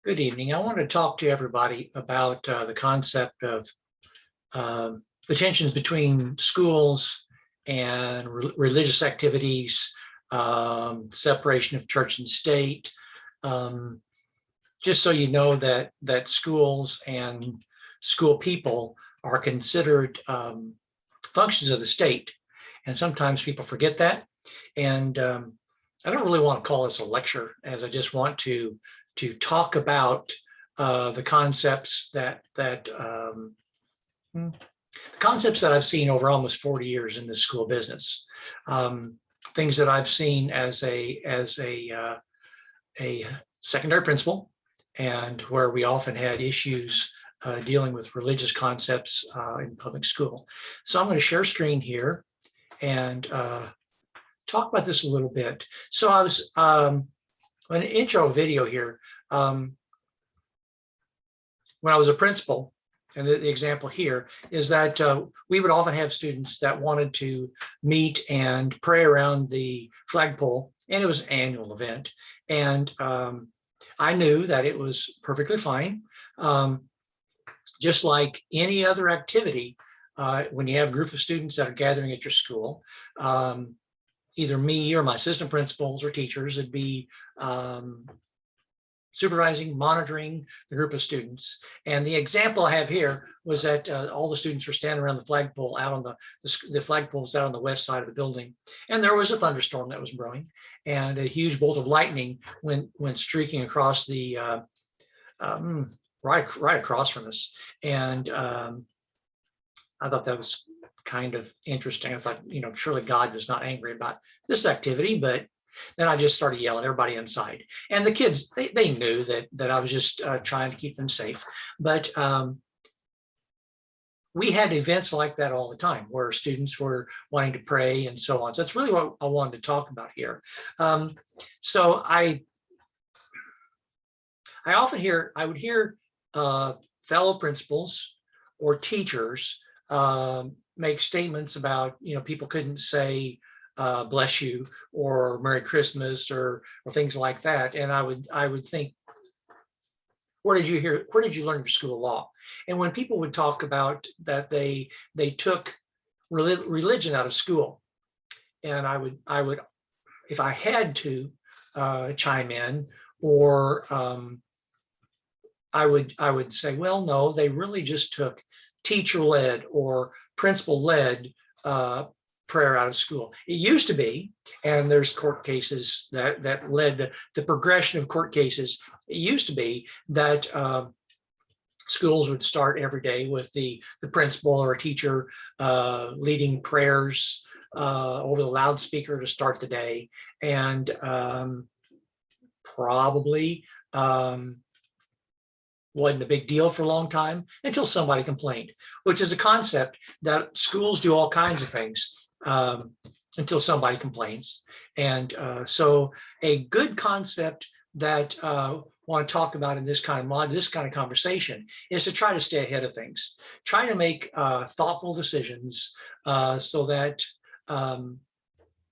Good evening. I want to talk to everybody about the concept of the tensions between schools and religious activities, separation of church and state. Um, just so you know that schools and school people are considered functions of the state, and sometimes people forget that. And I don't really want to call this a lecture, as I just want to talk about the concepts the concepts that I've seen over almost 40 years in this school business. Um, Things that I've seen as a secondary principal, and where we often had issues dealing with religious concepts in public school. So I'm going to share screen here and talk about this a little bit. So I was an intro video here. When I was a principal, and the example here is that we would often have students that wanted to meet and pray around the flagpole, and it was an annual event. And I knew that it was perfectly fine. Just like any other activity, when you have a group of students that are gathering at your school, either me or my assistant principals or teachers would be supervising, monitoring the group of students. And the example I have here was that all the students were standing around the flagpole out on the flagpoles out on the west side of the building. And there was a thunderstorm that was brewing, and a huge bolt of lightning went streaking across the right across from us. And I thought that was kind of interesting. I thought, surely God was not angry about this activity, but then I just started yelling, everybody inside. And the kids, they knew that I was just trying to keep them safe. But we had events like that all the time where students were wanting to pray and so on. So that's really what I wanted to talk about here. So I would hear fellow principals or teachers make statements about, people couldn't say bless you or Merry Christmas or things like that. And I would think, where did you learn your school of law? And when people would talk about that they took religion out of school, and I would if I had to chime in, or I would say, well, no, they really just took teacher-led or principal-led prayer out of school. It used to be, and there's court cases that led the progression of court cases. It used to be that schools would start every day with the principal or a teacher leading prayers over the loudspeaker to start the day, and probably wasn't a big deal for a long time until somebody complained, which is a concept that schools do all kinds of things until somebody complains. And so a good concept that I want to talk about in this kind of conversation is to try to stay ahead of things, try to make thoughtful decisions so that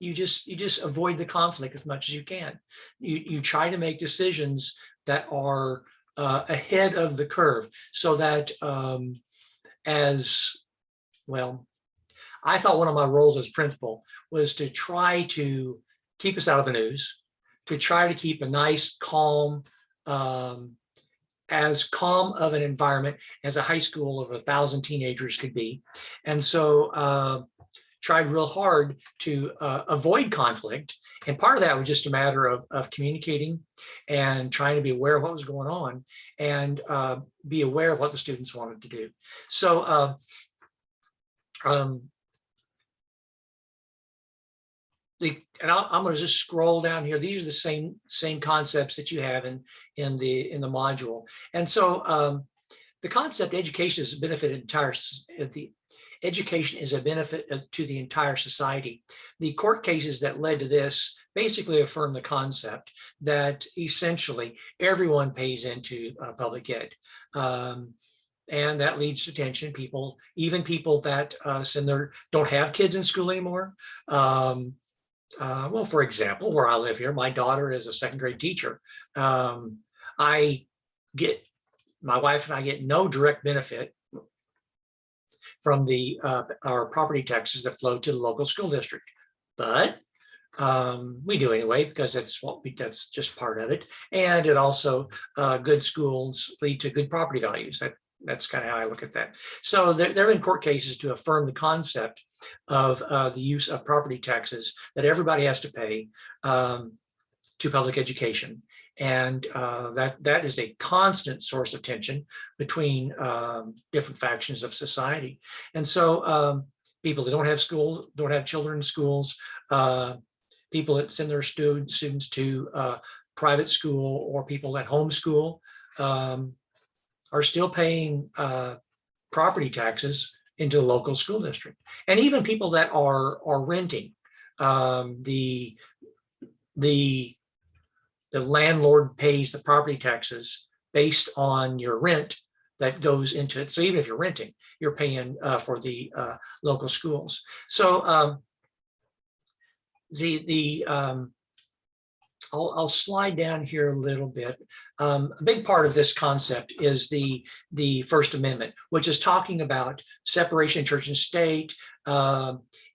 you just avoid the conflict as much as you can. You try to make decisions that are ahead of the curve, so that as well, I thought one of my roles as principal was to try to keep us out of the news, to try to keep a nice, calm, as calm of an environment as a high school of 1,000 teenagers could be. And so tried real hard to avoid conflict. And part of that was just a matter of communicating and trying to be aware of what was going on, and be aware of what the students wanted to do. So I'm going to just scroll down here. These are the same concepts that you have in the module. And so the concept education is a benefit education is a benefit to the entire society. The court cases that led to this basically affirm the concept that essentially everyone pays into public ed. And that leads to tension. Even people that don't have kids in school anymore. Well, for example, where I live here, my daughter is a second grade teacher. I get, my wife and I get no direct benefit from the our property taxes that flow to the local school district, but we do anyway because that's just part of it. And it also good schools lead to good property values. That's kind of how I look at that. So there have been court cases to affirm the concept of the use of property taxes that everybody has to pay to public education. And that is a constant source of tension between different factions of society. And so people that don't have schools, don't have children in schools, people that send their students to private school, or people that homeschool are still paying property taxes into the local school district. And even people that are renting, the landlord pays the property taxes based on your rent that goes into it. So even if you're renting, you're paying for the local schools. So I'll slide down here a little bit. A big part of this concept is the First Amendment, which is talking about separation of church and state.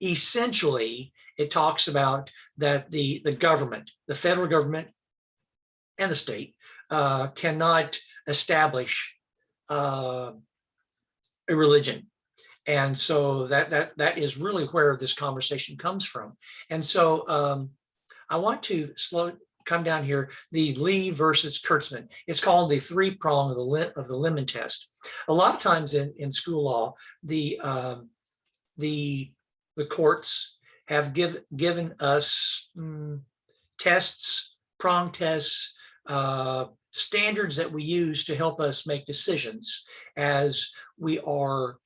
Essentially, it talks about that the government, the federal government and the state cannot establish a religion. And so that is really where this conversation comes from. And so I want to come down here, the Lee versus Kurtzman. It's called the three-prong of the Lemon test. A lot of times in school law, the courts have given us tests, prong tests, standards that we use to help us make decisions as we are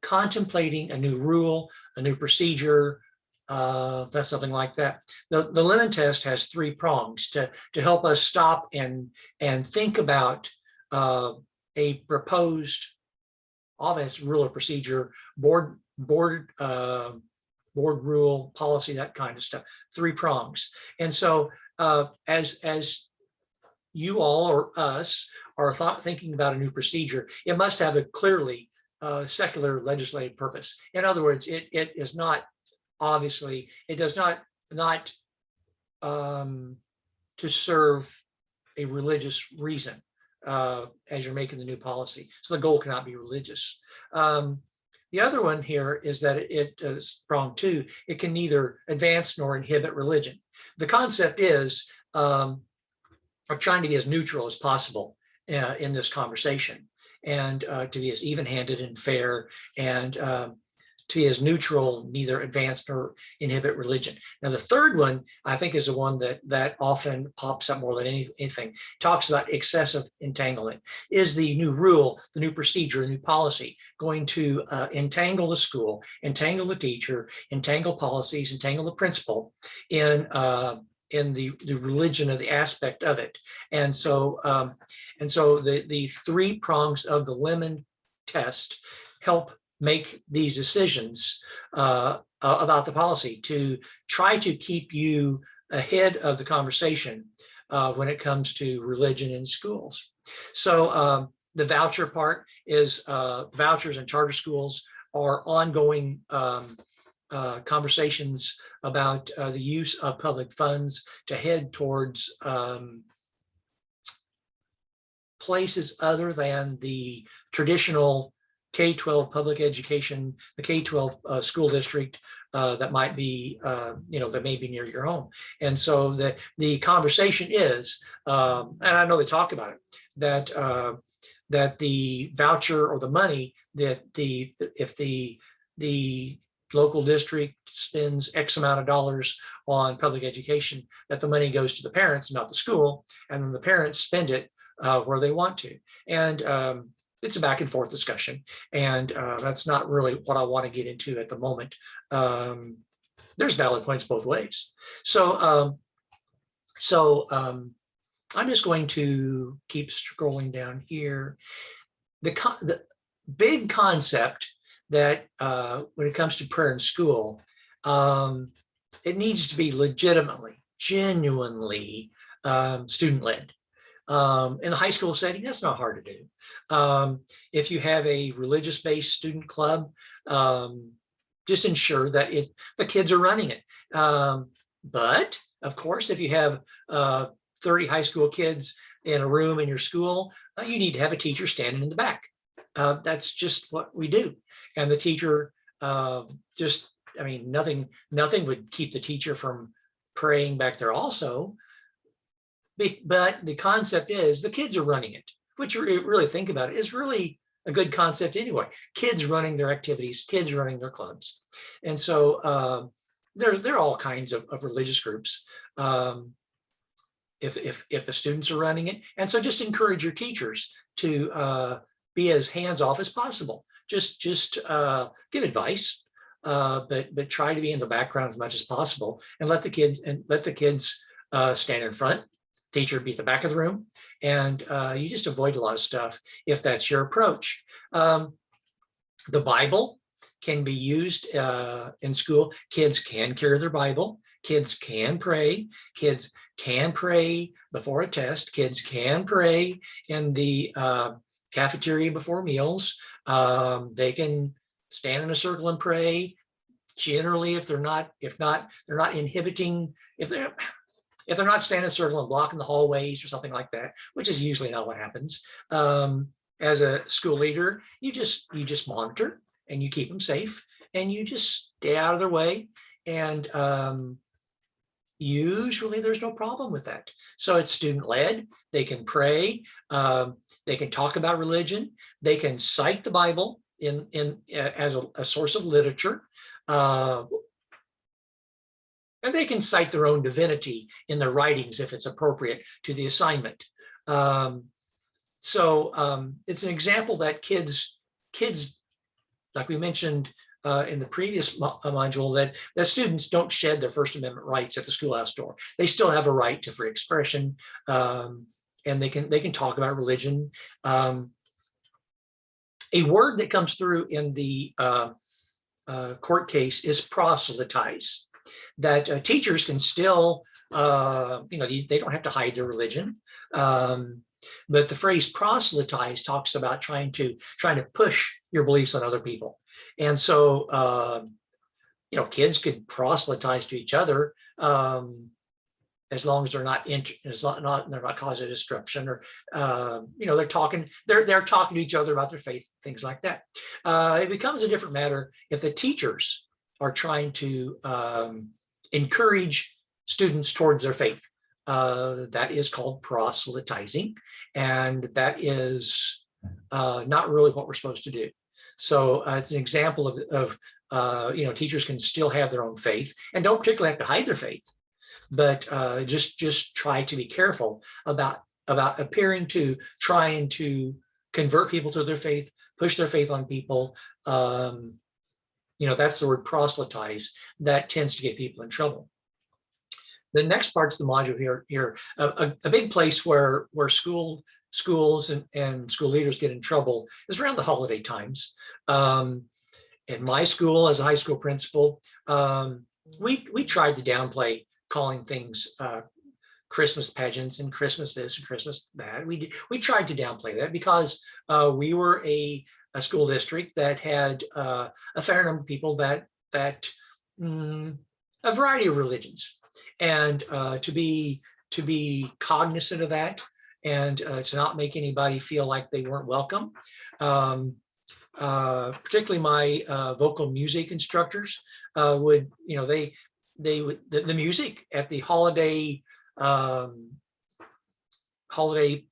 contemplating a new rule, a new procedure, that's something like that. The Lemon test has three prongs to help us stop and think about a proposed office, rule or procedure, board rule, policy, that kind of stuff. Three prongs. And so as you all or us are thinking about a new procedure, it must have a clearly secular legislative purpose. In other words, it is not, obviously, it does not to serve a religious reason as you're making the new policy. So the goal cannot be religious. The other one here is that it is prong two, it can neither advance nor inhibit religion. The concept is of trying to be as neutral as possible in this conversation, and to be as even-handed and fair, and to be as neutral, neither advance nor inhibit religion. Now, the third one, I think, is the one that often pops up more than anything. Talks about excessive entanglement. Is the new rule, the new procedure, the new policy going to entangle the school, entangle the teacher, entangle policies, entangle the principal in the religion of the aspect of it? And so the three prongs of the Lemon test help make these decisions about the policy to try to keep you ahead of the conversation when it comes to religion in schools. So the voucher part is vouchers in charter schools are ongoing conversations about the use of public funds to head towards places other than the traditional K-12 public education, the K-12 school district that might be, that may be near your home. And so the conversation is, and I know they talk about it, that the voucher or the money that if the local district spends X amount of dollars on public education, that the money goes to the parents, not the school, and then the parents spend it where they want to. And it's a back and forth discussion, and that's not really what I want to get into at the moment. There's valid points both ways. So I'm just going to keep scrolling down here. The big concept that when it comes to prayer in school, it needs to be legitimately, genuinely student-led. In the high school setting, that's not hard to do. If you have a religious-based student club, just ensure that the kids are running it. But of course, if you have 30 high school kids in a room in your school, you need to have a teacher standing in the back. That's just what we do. And the teacher I mean, nothing would keep the teacher from praying back there also. But the concept is the kids are running it, which you really think about it is really a good concept anyway. Kids running their activities, kids running their clubs. And so there are all kinds of religious groups. If the students are running it. And so just encourage your teachers to be as hands-off as possible. Just give advice, but try to be in the background as much as possible, and let the kids stand in front, teacher be at the back of the room, and you just avoid a lot of stuff if that's your approach. The Bible can be used in school. Kids can carry their Bible. Kids can pray. Kids can pray before a test. Kids can pray in the cafeteria before meals. They can stand in a circle and pray. Generally, if they're not inhibiting, if they're not standing in a circle and blocking the hallways or something like that, which is usually not what happens. As a school leader, you just monitor and you keep them safe, and you just stay out of their way. And usually there's no problem with that. So it's student-led. They can pray. They can talk about religion. They can cite the Bible as a source of literature. And they can cite their own divinity in their writings if it's appropriate to the assignment. So it's an example that kids, like we mentioned in the previous module, that students don't shed their First Amendment rights at the schoolhouse door. They still have a right to free expression, and they can talk about religion. A word that comes through in the court case is proselytize. That teachers can still, they don't have to hide their religion. But the phrase proselytize talks about trying to push your beliefs on other people. And so, kids could proselytize to each other as long as they're not they're not causing disruption, or they're talking to each other about their faith, things like that. It becomes a different matter if the teachers are trying to encourage students towards their faith. That is called proselytizing, and that is not really what we're supposed to do. So it's an example of teachers can still have their own faith and don't particularly have to hide their faith, but just try to be careful about appearing to trying to convert people to their faith, push their faith on people. That's the word proselytize. That tends to get people in trouble. The next part's the module here. A big place where schools and school leaders get in trouble is around the holiday times. In my school, as a high school principal, we tried to downplay calling things Christmas pageants and Christmas this and Christmas that. We tried to downplay that because we were a school district that had a fair number of people that a variety of religions. And to be cognizant of that, and to not make anybody feel like they weren't welcome. Particularly my vocal music instructors would, the music at the holiday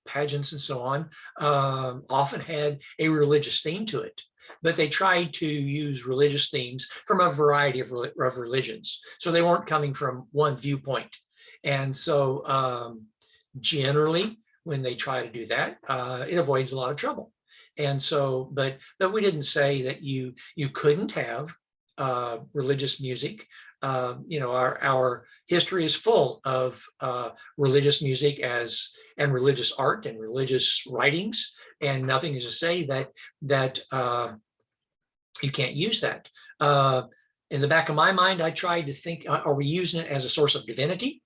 pageants and so on often had a religious theme to it. But they tried to use religious themes from a variety of religions. So they weren't coming from one viewpoint. And so generally, when they try to do that, it avoids a lot of trouble. And so, but we didn't say that you couldn't have religious music. Our history is full of religious music and religious art and religious writings, and nothing is to say that you can't use that. In the back of my mind, I tried to think, are we using it as a source of divinity?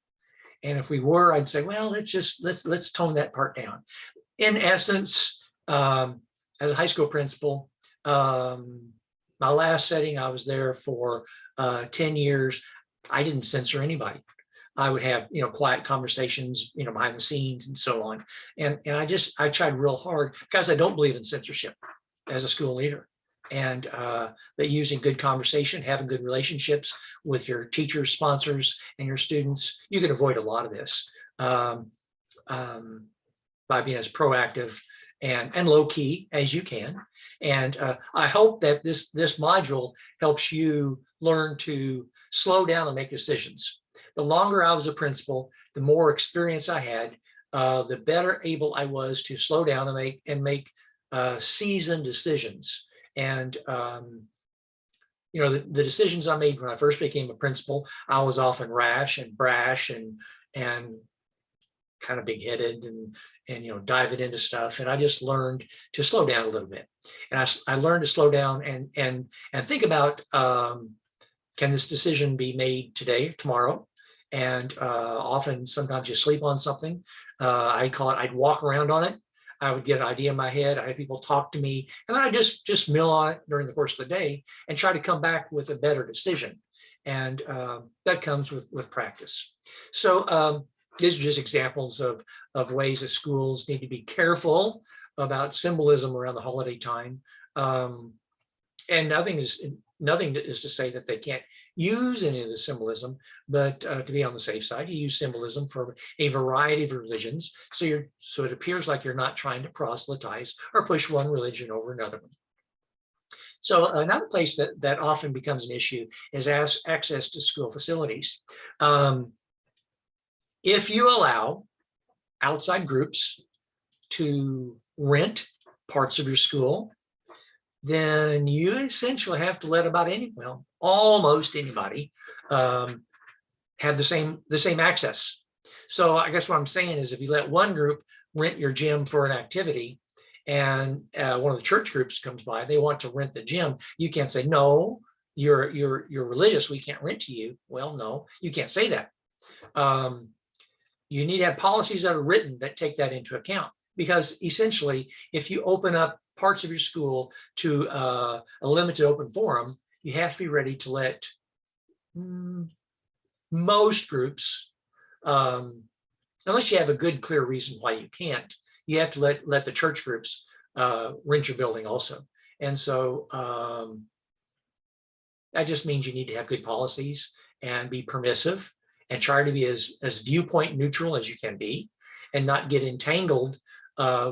And if we were, I'd say, well, let's tone that part down. In essence, as a high school principal, my last setting, I was there for 10 years. I didn't censor anybody. I would have, quiet conversations, behind the scenes and so on. And I tried real hard because I don't believe in censorship as a school leader. And that using good conversation, having good relationships with your teachers, sponsors, and your students, you can avoid a lot of this by being as proactive and low key as you can. And I hope that this module helps you learn to slow down and make decisions. The longer I was a principal, the more experience I had, the better able I was to slow down and make seasoned decisions. And the decisions I made when I first became a principal, I was often rash and brash and kind of big-headed and diving into stuff. And I just learned to slow down a little bit. And I learned to slow down and think about, can this decision be made today, tomorrow? And sometimes you sleep on something. I'd walk around on it. I would get an idea in my head. I had people talk to me, and then I just mill on it during the course of the day and try to come back with a better decision. And that comes with practice. So these are just examples of ways that schools need to be careful about symbolism around the holiday time. And nothing is to say that they can't use any of the symbolism, but to be on the safe side, you use symbolism for a variety of religions. So it appears like you're not trying to proselytize or push one religion over another one. So another place that often becomes an issue is access to school facilities. If you allow outside groups to rent parts of your school, then you essentially have to let almost anybody have the same access. So I guess what I'm saying is, if you let one group rent your gym for an activity, and one of the church groups comes by, they want to rent the gym, you can't say, no, you're religious, we can't rent to you. Well, no, you can't say that. You need to have policies that are written that take that into account, because essentially, if you open up parts of your school to a limited open forum, you have to be ready to let most groups, unless you have a good, clear reason why you can't, you have to let the church groups rent your building also. And so that just means you need to have good policies and be permissive and try to be as viewpoint neutral as you can be, and not get entangled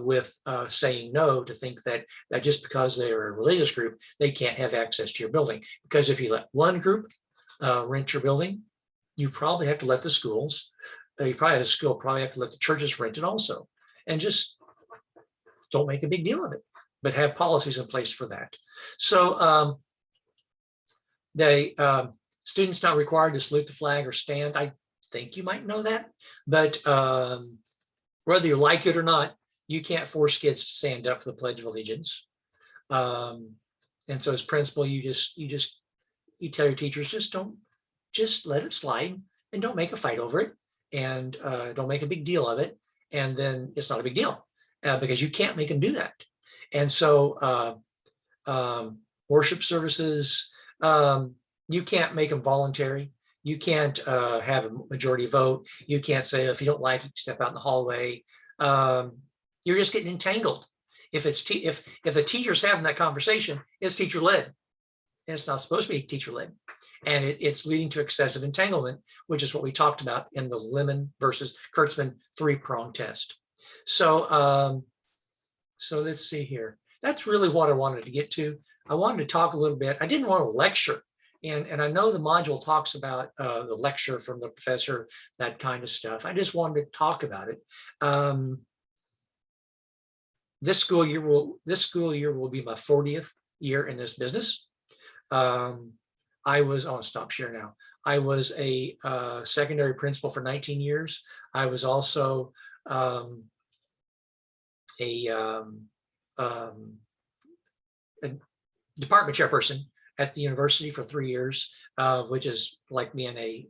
with saying no, to think that just because they're a religious group, they can't have access to your building. Because if you let one group rent your building, you probably have to let the schools, have to let the churches rent it also. And just don't make a big deal of it, but have policies in place for that. So students not required to salute the flag or stand. I think you might know that, but whether you like it or not, you can't force kids to stand up for the Pledge of Allegiance. And so as principal, you tell your teachers, just let it slide and don't make a fight over it, and don't make a big deal of it. And then it's not a big deal because you can't make them do that. And so worship services, you can't make them voluntary. You can't have a majority vote. You can't say, if you don't like it, step out in the hallway. You're just getting entangled. If the teacher's having that conversation, it's teacher led, and it's not supposed to be teacher led, and it's leading to excessive entanglement, which is what we talked about in the Lemon versus Kurtzman 3-prong test. So so let's see here. That's really what I wanted to get to. I wanted to talk a little bit. I didn't want to lecture. And I know the module talks about the lecture from the professor, that kind of stuff. I just wanted to talk about it. This school year will be my 40th year in this business. I'll stop share now. I was a secondary principal for 19 years. I was also a department chairperson at the university for 3 years, which is like being a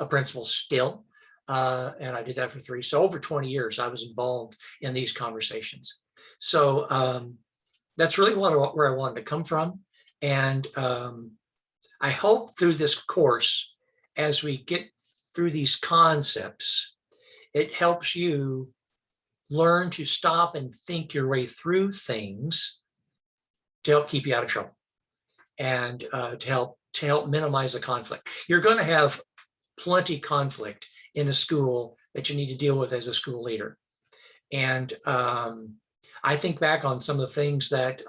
principal still. and I did that for 3. So over 20 years, I was involved in these conversations. So that's really where I wanted to come from. And I hope through this course, as we get through these concepts, it helps you learn to stop and think your way through things to help keep you out of trouble, and to help minimize the conflict. You're going to have plenty conflict in a school that you need to deal with as a school leader. And I think back on some of the things that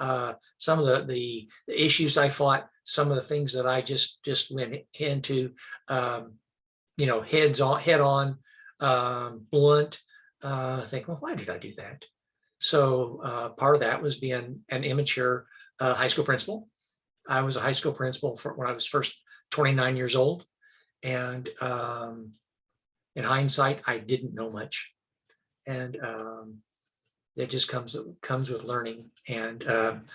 some of the issues I fought, some of the things that I just went into, head on, blunt. I think, well, why did I do that? So part of that was being an immature high school principal. I was a high school principal when I was first 29 years old. And in hindsight, I didn't know much. And it just comes with learning and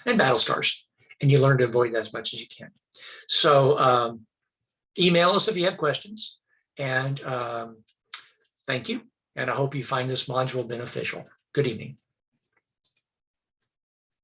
battle scars. And you learn to avoid that as much as you can. So email us if you have questions. And thank you. And I hope you find this module beneficial. Good evening.